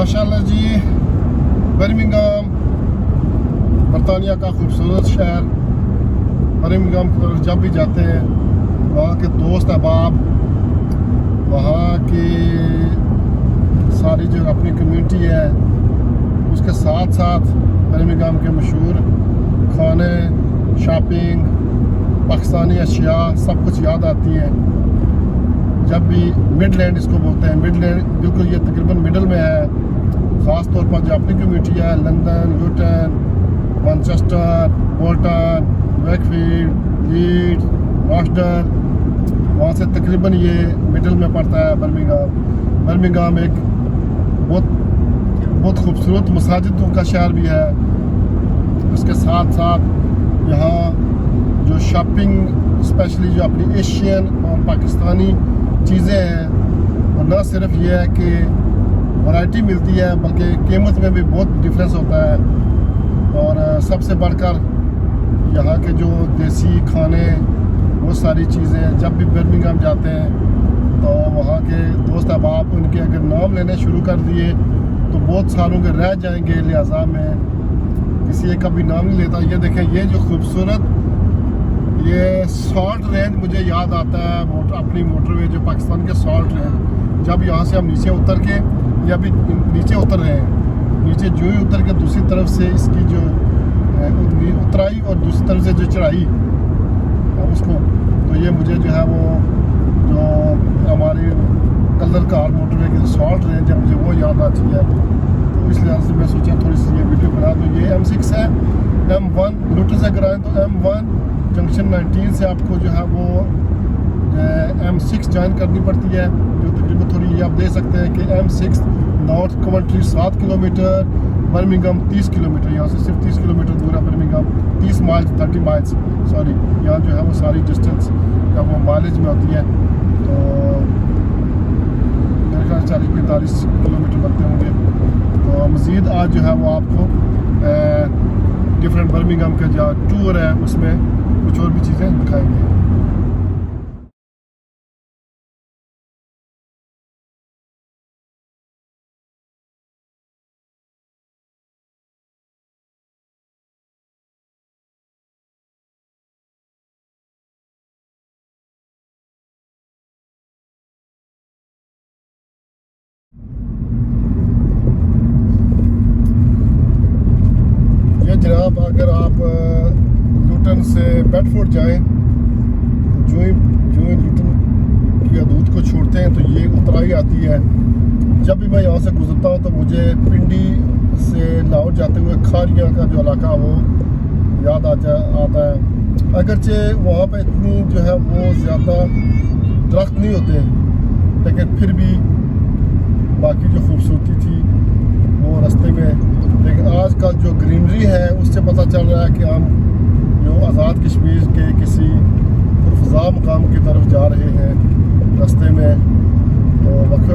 माशाल्लाह जी, बर्मिंघम बरतानिया का खूबसूरत शहर। बर्मिंघम की तरफ जब भी जाते हैं वहाँ के दोस्त अहबाब, वहाँ की सारी जो अपनी कम्युनिटी है, उसके साथ साथ बर्मिंघम के मशहूर खाने, शॉपिंग, पाकिस्तानी अशिया सब कुछ याद आती है। जब भी मिडलैंड इसको बोलते हैं, मिडलैंड बिल्कुल ये तकरीबन मिडल में है। ख़ास तौर पर जो अपनी कम्युनिटी है, London, Luton, Manchester, Bolton, Wakefield, Leeds, Rochdale, वहाँ से तकरीबन ये मिडल में पड़ता है बर्मिंघम। बर्मिंघम एक बहुत खूबसूरत मसाजिदों का शहर भी है। उसके साथ साथ यहाँ जो शॉपिंग, स्पेशली जो अपनी एशियन और पाकिस्तानी चीज़ें हैं, और न सिर्फ ये है कि वैरायटी मिलती है बल्कि कीमत में भी बहुत डिफरेंस होता है। और सबसे बढ़कर यहाँ के जो देसी खाने, वो सारी चीज़ें, जब भी बर्मिंघम जाते हैं तो वहाँ के दोस्त अहबाब उनके अगर नाम लेने शुरू कर दिए तो बहुत सालों के रह जाएंगे, लिहाजा में किसी एक का भी नाम नहीं लेता। ये देखें, ये जो खूबसूरत ये सॉल्ट रेंज मुझे याद आता है, अपनी मोटरवे जो पाकिस्तान के सॉल्ट रेंज। जब यहाँ से हम नीचे उतर के, या अभी नीचे उतर रहे हैं, नीचे जो ही उतर के दूसरी तरफ से इसकी जो उतराई और दूसरी तरफ से जो चढ़ाई उसको, तो ये मुझे जो है वो जो हमारी कलर कार मोटरवे की सॉल्ट रेंज है, मुझे वो याद आती है। तो इस लिहाज से मैं सोचा थोड़ी सी ये वीडियो बना दूँ। ये M6 है, M1 लूटर से कराएँ तो M1 जंक्शन 19 से आपको जो है वो M6 ज्वाइन करनी पड़ती है, जो तकरीबन थोड़ी ये आप दे सकते हैं कि M6 north commentary 7 kilometre, Birmingham 30 kilometre, यहाँ से सिर्फ 30 किलोमीटर दूर है बर्मिंघम। 30 माइल्स, 30 माइल्स सॉरी, यहाँ जो है वो सारी डिस्टेंस या वो माइलेज में होती है। तो मेरे ख्याल 40-45 किलोमीटर बनते होंगे। तो मज़ीद आज जो है वो आपको डिफरेंट बर्मिंघम का जो टूर है उसमें कुछ और भी चीज़ें दिखाएंगे। जनाब, अगर आप लूटन से बेडफोर्ड जाएं, जो ही लूटन की हदूद को छोड़ते हैं तो ये उतराई आती है। जब भी मैं यहाँ से गुजरता हूँ तो मुझे पिंडी से लाहौर जाते हुए खारियाँ का जो इलाका वो याद आता है। अगरचे वहाँ पे इतनी जो है वो ज़्यादा दरख्त नहीं होते, लेकिन फिर भी बाकी जो खूबसूरती थी वो रास्ते में। लेकिन आजकल जो ग्रीनरी है उससे पता चल रहा है कि हम जो आज़ाद कश्मीर के किसी पुरफ़ज़ा मुकाम की तरफ जा रहे हैं। रास्ते में तो वक्फे